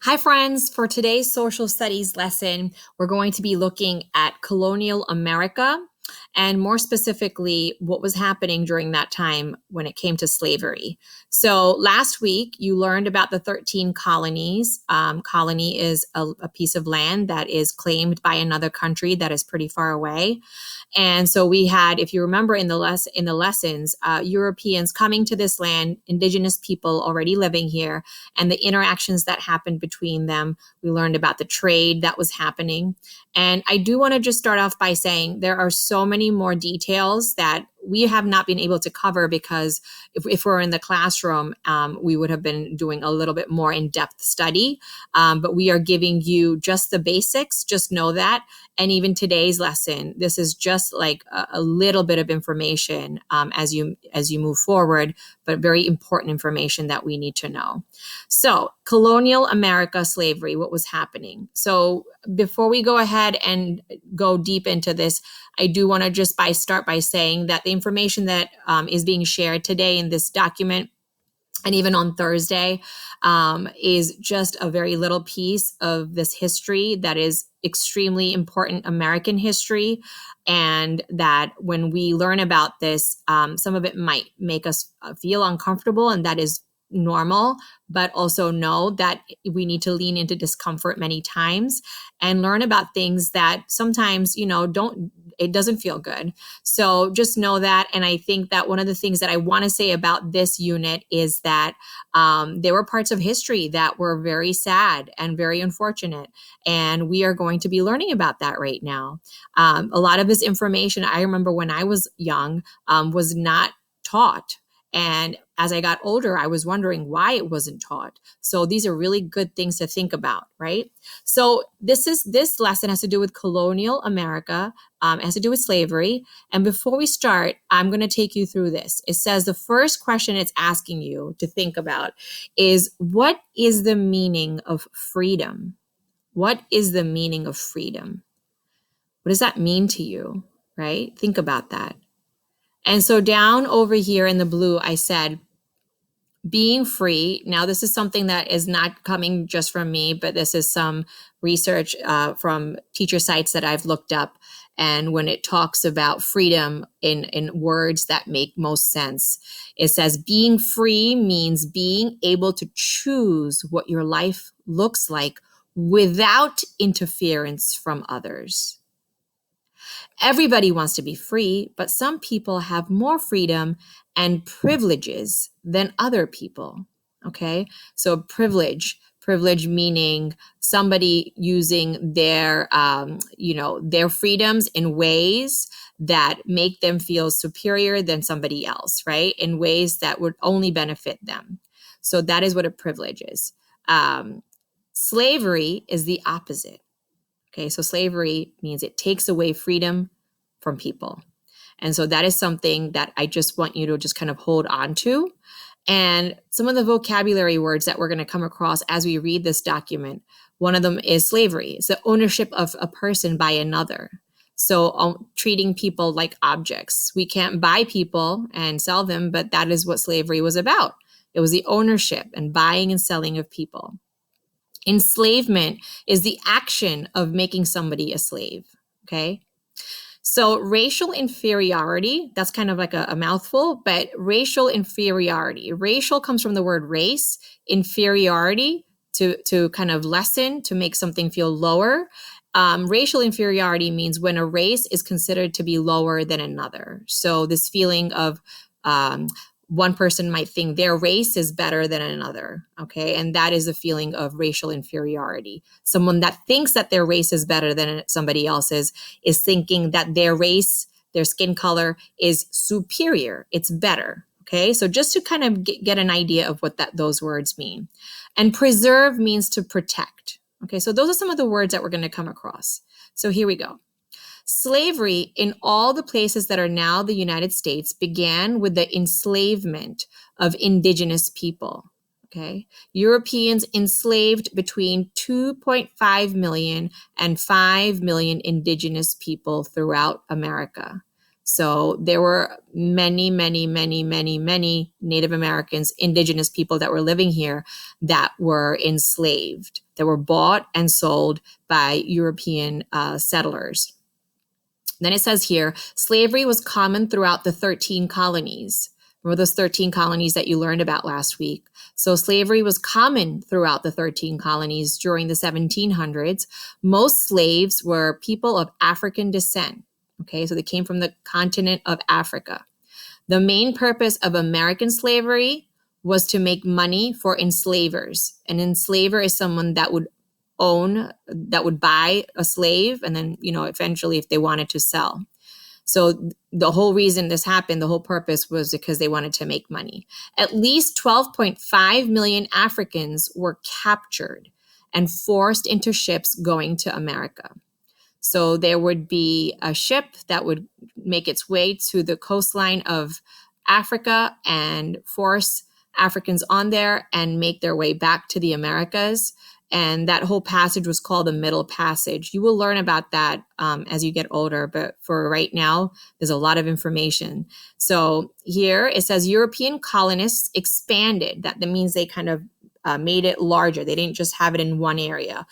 Hi, friends. For today's social studies lesson, we're going to be looking at colonial America and more specifically, what was happening during that time when it came to slavery. So, last week, you learned about the 13 colonies. Colony is a piece of land that is claimed by another country that is pretty far away. And so we had, if you remember in the lessons, Europeans coming to this land, indigenous people already living here, and the interactions that happened between them. We learned about the trade that was happening. And I do want to just start off by saying there are so many more details that we have not been able to cover because if we're in the classroom, we would have been doing a little bit more in-depth study. But we are giving you just the basics. Just know that. And even today's lesson, this is just like a little bit of information as you move forward, but very important information that we need to know. So, colonial America slavery, what was happening? So, before we go ahead and go deep into this, I do want to just start by saying that the information that is being shared today in this document and even on Thursday, is just a very little piece of this history that is extremely important American history. And that when we learn about this, some of it might make us feel uncomfortable, and that is normal, but also know that we need to lean into discomfort many times and learn about things that sometimes, it doesn't feel good. So just know that. And I think that one of the things that I want to say about this unit is that there were parts of history that were very sad and very unfortunate. And we are going to be learning about that right now. A lot of this information, I remember when I was young, was not taught. And as I got older, I was wondering why it wasn't taught. So these are really good things to think about, right? So this lesson has to do with colonial America. It has to do with slavery. And before we start, I'm going to take you through this. It says the first question it's asking you to think about is, what is the meaning of freedom? What is the meaning of freedom? What does that mean to you, right? Think about that. And so down over here in the blue, I said, being free. Now, this is something that is not coming just from me, but this is some research from teacher sites that I've looked up. And when it talks about freedom in words that make most sense, it says being free means being able to choose what your life looks like without interference from others. Everybody wants to be free, but some people have more freedom and privileges than other people. Okay. So privilege meaning somebody using their, their freedoms in ways that make them feel superior than somebody else, right? In ways that would only benefit them. So that is what a privilege is. Slavery is the opposite. Okay, so slavery means it takes away freedom from people. And so that is something that I just want you to just kind of hold on to. And some of the vocabulary words that we're going to come across as we read this document, one of them is slavery. It's the ownership of a person by another. So treating people like objects. We can't buy people and sell them, but that is what slavery was about. It was the ownership and buying and selling of people. Enslavement is the action of making somebody a slave, okay? So racial inferiority, that's kind of like a mouthful, but racial inferiority. Racial comes from the word race, inferiority to kind of lessen, to make something feel lower. Racial inferiority means when a race is considered to be lower than another. So this feeling of one person might think their race is better than another, okay? And that is a feeling of racial inferiority. Someone that thinks that their race is better than somebody else's is thinking that their race, their skin color is superior. It's better, okay? So just to kind of get an idea of what those words mean. And preserve means to protect, okay? So those are some of the words that we're going to come across. So here we go. Slavery in all the places that are now the United States began with the enslavement of indigenous people. Okay. Europeans enslaved between 2.5 million and 5 million indigenous people throughout America. So there were many, many, many, many, many Native Americans, indigenous people that were living here that were enslaved that were bought and sold by European settlers. Then it says here, slavery was common throughout the 13 colonies. Remember those 13 colonies that you learned about last week? So slavery was common throughout the 13 colonies during the 1700s. Most slaves were people of African descent. Okay, so they came from the continent of Africa. The main purpose of American slavery was to make money for enslavers. An enslaver is someone that would buy a slave and then, eventually if they wanted to sell. So the whole reason this happened, the whole purpose was because they wanted to make money. At least 12.5 million Africans were captured and forced into ships going to America. So there would be a ship that would make its way to the coastline of Africa and force Africans on there and make their way back to the Americas. And that whole passage was called the Middle Passage. You will learn about that as you get older, but for right now, there's a lot of information. So here it says European colonists expanded. That means they kind of made it larger. They didn't just have it in one area.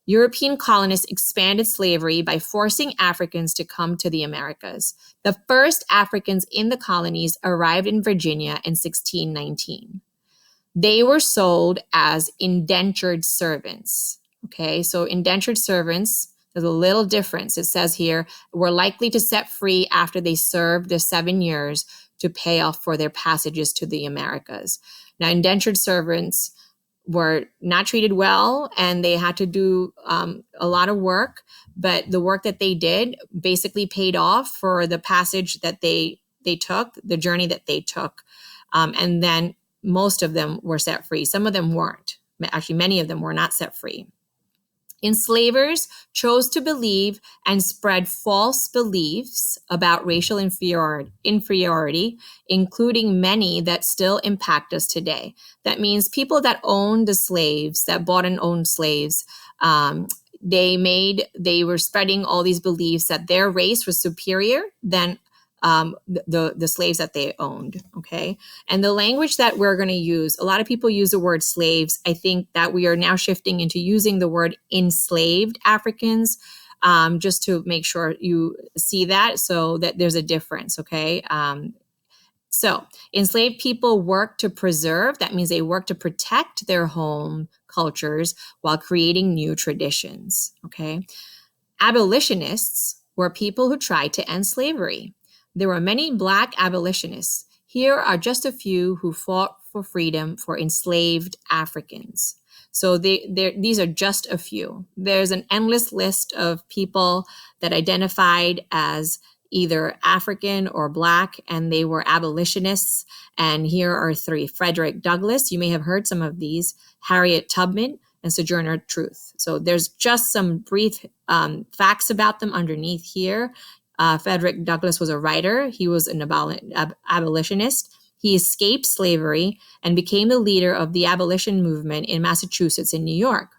European colonists expanded slavery by forcing Africans to come to the Americas. The first Africans in the colonies arrived in Virginia in 1619. They were sold as indentured servants. Okay, so indentured servants, there's a little difference. It says here, were likely to set free after they served their 7 years to pay off for their passages to the Americas. Now, indentured servants were not treated well and they had to do a lot of work, but the work that they did basically paid off for the passage that they took, the journey that they took. And then most of them were set free. Some of them weren't. Actually, many of them were not set free. Enslavers chose to believe and spread false beliefs about racial inferiority, including many that still impact us today. That means people that owned the slaves, that bought and owned slaves, they were spreading all these beliefs that their race was superior than the slaves that they owned. Okay. And the language that we're going to use, a lot of people use the word slaves. I think that we are now shifting into using the word enslaved Africans, just to make sure you see that, so that there's a difference. Okay. So enslaved people work to preserve, that means they work to protect their home cultures while creating new traditions. Okay. Abolitionists were people who tried to end slavery. There were many Black abolitionists. Here are just a few who fought for freedom for enslaved Africans. So these are just a few. There's an endless list of people that identified as either African or Black, and they were abolitionists. And here are three. Frederick Douglass, you may have heard some of these, Harriet Tubman, and Sojourner Truth. So there's just some brief facts about them underneath here. Frederick Douglass was a writer. He was an abolitionist. He escaped slavery and became the leader of the abolition movement in Massachusetts and New York.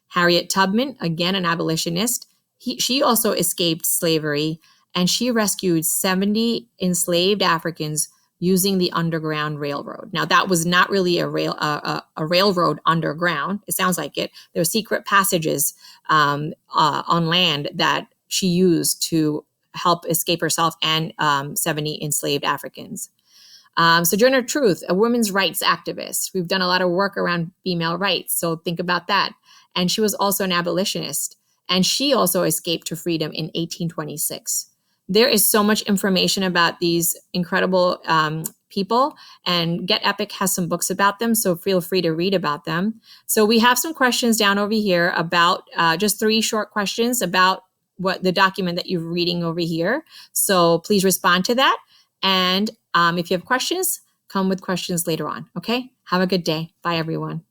Harriet Tubman, again an abolitionist, she also escaped slavery, and she rescued 70 enslaved Africans using the Underground Railroad. Now, that was not really a railroad underground. It sounds like it. There were secret passages on land that she used to help escape herself and 70 enslaved Africans. Sojourner Truth, a women's rights activist. We've done a lot of work around female rights, so think about that. And she was also an abolitionist, and she also escaped to freedom in 1826. There is so much information about these incredible people, and Get Epic has some books about them, so feel free to read about them. So we have some questions down over here about just 3 short questions about what the document that you're reading over here. So please respond to that. And if you have questions, come with questions later on. Okay? Have a good day. Bye, everyone.